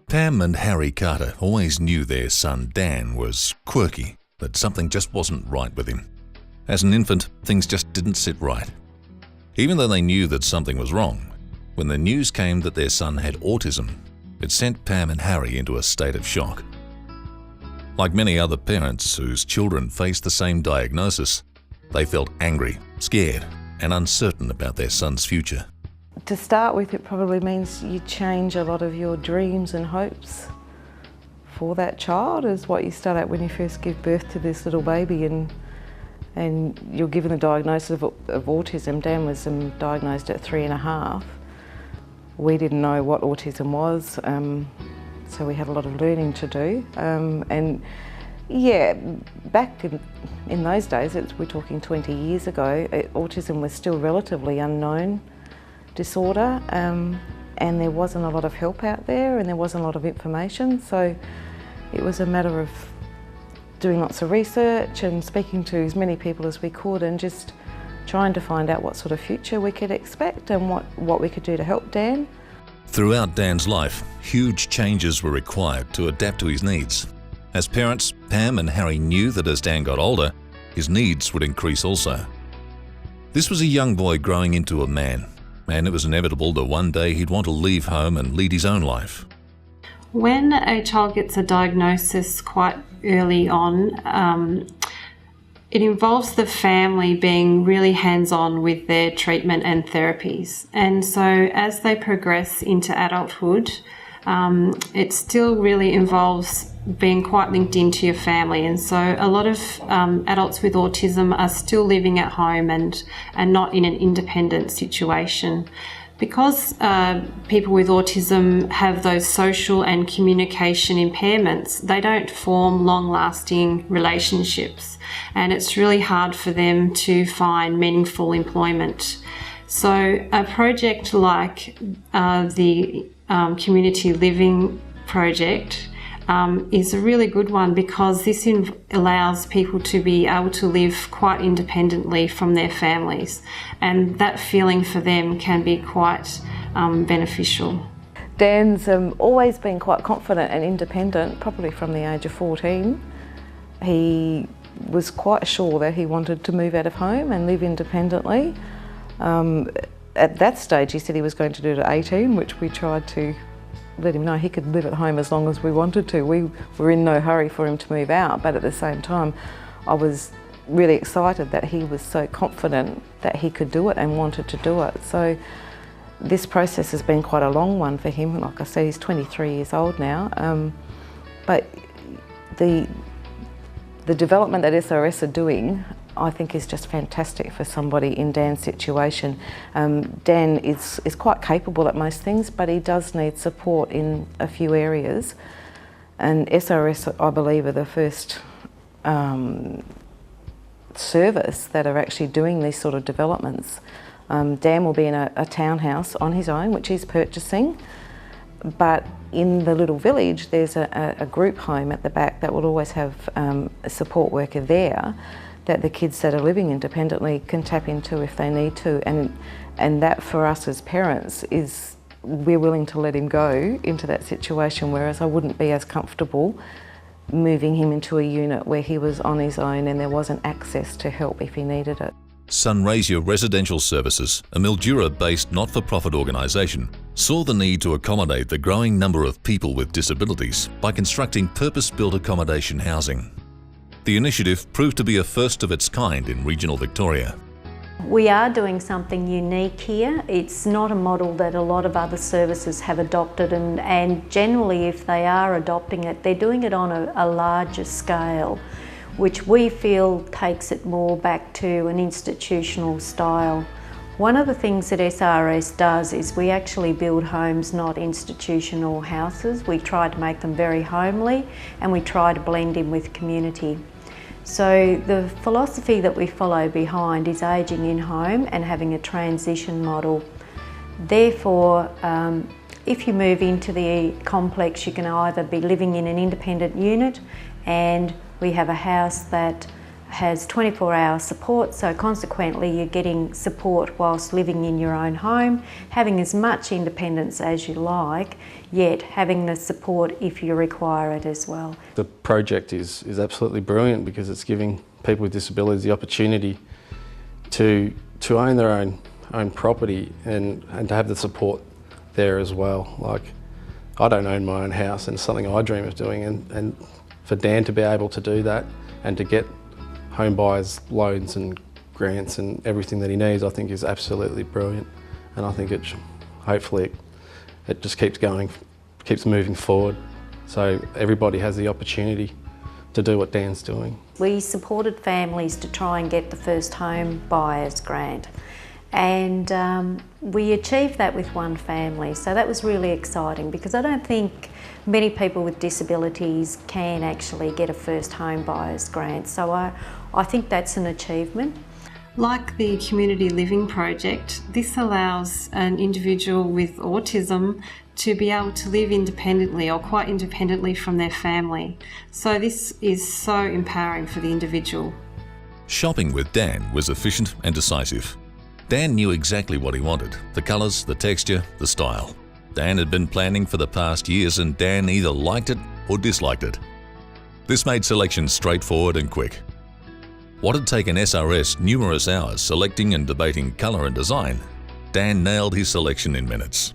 Pam and Harry Carter always knew their son Dan was quirky, that something just wasn't right with him. As an infant, things just didn't sit right. Even though they knew that something was wrong, when the news came that their son had autism, it sent Pam and Harry into a state of shock. Like many other parents whose children faced the same diagnosis, they felt angry, scared, and uncertain about their son's future. To start with, it probably means you change a lot of your dreams and hopes for that child, is what you start at when you first give birth to this little baby and you're given the diagnosis of autism. Dan was diagnosed at 3.5. We didn't know what autism was, so we had a lot of learning to do. And yeah, back in those days, we're talking 20 years ago, autism was still relatively unknown disorder, and there wasn't a lot of help out there and there wasn't a lot of information, so it was a matter of doing lots of research and speaking to as many people as we could and just trying to find out what sort of future we could expect and what we could do to help Dan. Throughout Dan's life, huge changes were required to adapt to his needs. As parents, Pam and Harry knew that as Dan got older, his needs would increase also. This was a young boy growing into a man, and it was inevitable that one day he'd want to leave home and lead his own life. When a child gets a diagnosis quite early on, it involves the family being really hands-on with their treatment and therapies. And so as they progress into adulthood, it still really involves being quite linked into your family. And so a lot of adults with autism are still living at home and not in an independent situation. Because people with autism have those social and communication impairments, they don't form long-lasting relationships, and it's really hard for them to find meaningful employment. So a project like the Community Living Project is a really good one, because this allows people to be able to live quite independently from their families, and that feeling for them can be quite beneficial. Dan's always been quite confident and independent, probably from the age of 14. He was quite sure that he wanted to move out of home and live independently. At that stage he said he was going to do it at 18, which we tried to let him know he could live at home as long as we wanted to. We were in no hurry for him to move out, but at the same time I was really excited that he was so confident that he could do it and wanted to do it. So this process has been quite a long one for him. Like I said, he's 23 years old now, but the development that SRS are doing, I think, is just fantastic for somebody in Dan's situation. Dan is quite capable at most things, but he does need support in a few areas. And SRS, I believe, are the first service that are actually doing these sort of developments. Dan will be in a townhouse on his own, which he's purchasing, but in the little village there's a group home at the back that will always have a support worker there that the kids that are living independently can tap into if they need to, and that for us as parents is we're willing to let him go into that situation, whereas I wouldn't be as comfortable moving him into a unit where he was on his own and there wasn't access to help if he needed it. Sunraysia Residential Services, a Mildura-based not-for-profit organisation, saw the need to accommodate the growing number of people with disabilities by constructing purpose-built accommodation housing. The initiative proved to be a first of its kind in regional Victoria. We are doing something unique here. It's not a model that a lot of other services have adopted, and generally if they are adopting it, they're doing it on a larger scale, which we feel takes it more back to an institutional style. One of the things that SRS does is we actually build homes, not institutional houses. We try to make them very homely and we try to blend in with community. So the philosophy that we follow behind is ageing in home and having a transition model. Therefore, if you move into the complex, you can either be living in an independent unit, and we have a house that has 24-hour support, so consequently you're getting support whilst living in your own home, having as much independence as you like, yet having the support if you require it as well. The project is absolutely brilliant because it's giving people with disabilities the opportunity to own their own property and to have the support there as well. Like, I don't own my own house, and it's something I dream of doing, and for Dan to be able to do that and to get home buyers loans and grants and everything that he needs, I think is absolutely brilliant. And I think hopefully it just keeps going, keeps moving forward, so everybody has the opportunity to do what Dan's doing. We supported families to try and get the first home buyers grant, and we achieved that with one family, so that was really exciting because I don't think many people with disabilities can actually get a first home buyers grant, so I think that's an achievement. Like the Community Living Project, this allows an individual with autism to be able to live independently or quite independently from their family. So this is so empowering for the individual. Shopping with Dan was efficient and decisive. Dan knew exactly what he wanted: the colours, the texture, the style. Dan had been planning for the past years, and Dan either liked it or disliked it. This made selection straightforward and quick. What had taken SRS numerous hours selecting and debating colour and design, Dan nailed his selection in minutes.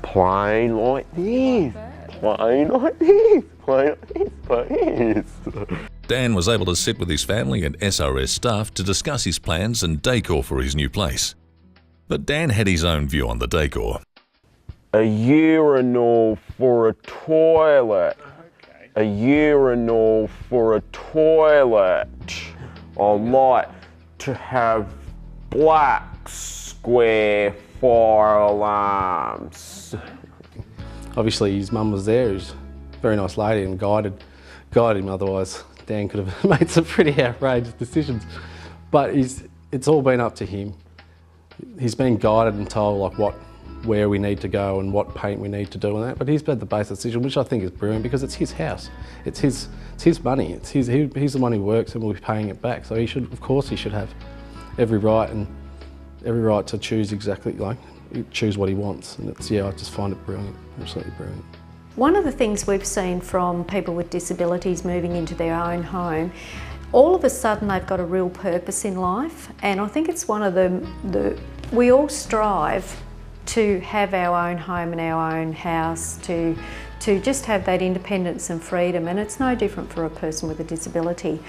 Plain like this, plain like this, plain like this, please. Dan was able to sit with his family and SRS staff to discuss his plans and decor for his new place. But Dan had his own view on the decor. A urinal for a toilet. A urinal for a toilet. I like to have black square fire alarms. Obviously his mum was there, who's a very nice lady, and guided him, otherwise Dan could have made some pretty outrageous decisions. But it's all been up to him. He's been guided and told like where we need to go and what paint we need to do and that, but he's made the basic decision, which I think is brilliant because it's his house. It's his money. He's the one who works and will be paying it back. So of course he should have every right to choose choose what he wants. And I just find it brilliant, absolutely brilliant. One of the things we've seen from people with disabilities moving into their own home, all of a sudden they've got a real purpose in life, and I think it's one of we all strive to have our own home and our own house, to just have that independence and freedom, and it's no different for a person with a disability.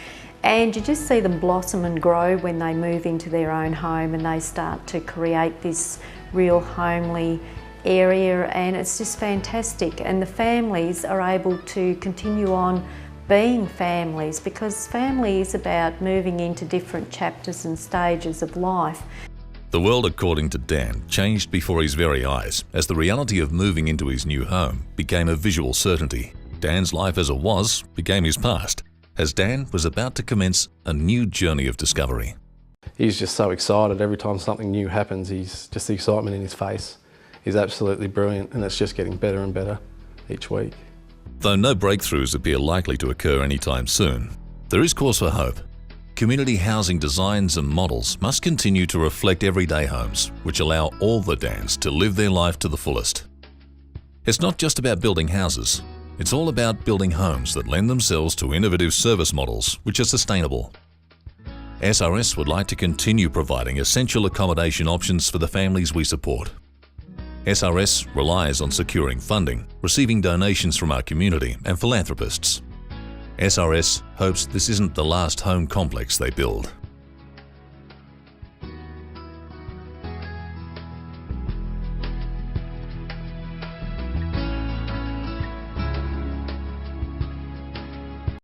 And you just see them blossom and grow when they move into their own home and they start to create this real homely area, and it's just fantastic. And the families are able to continue on being families, because family is about moving into different chapters and stages of life. The world, according to Dan, changed before his very eyes as the reality of moving into his new home became a visual certainty. Dan's life as it was became his past, as Dan was about to commence a new journey of discovery. He's just so excited. Every time something new happens, he's just the excitement in his face is absolutely brilliant, and it's just getting better and better each week. Though no breakthroughs appear likely to occur anytime soon, there is cause for hope. Community housing designs and models must continue to reflect everyday homes, which allow all the Dans to live their life to the fullest. It's not just about building houses, it's all about building homes that lend themselves to innovative service models which are sustainable. SRS would like to continue providing essential accommodation options for the families we support. SRS relies on securing funding, receiving donations from our community and philanthropists. SRS hopes this isn't the last home complex they build.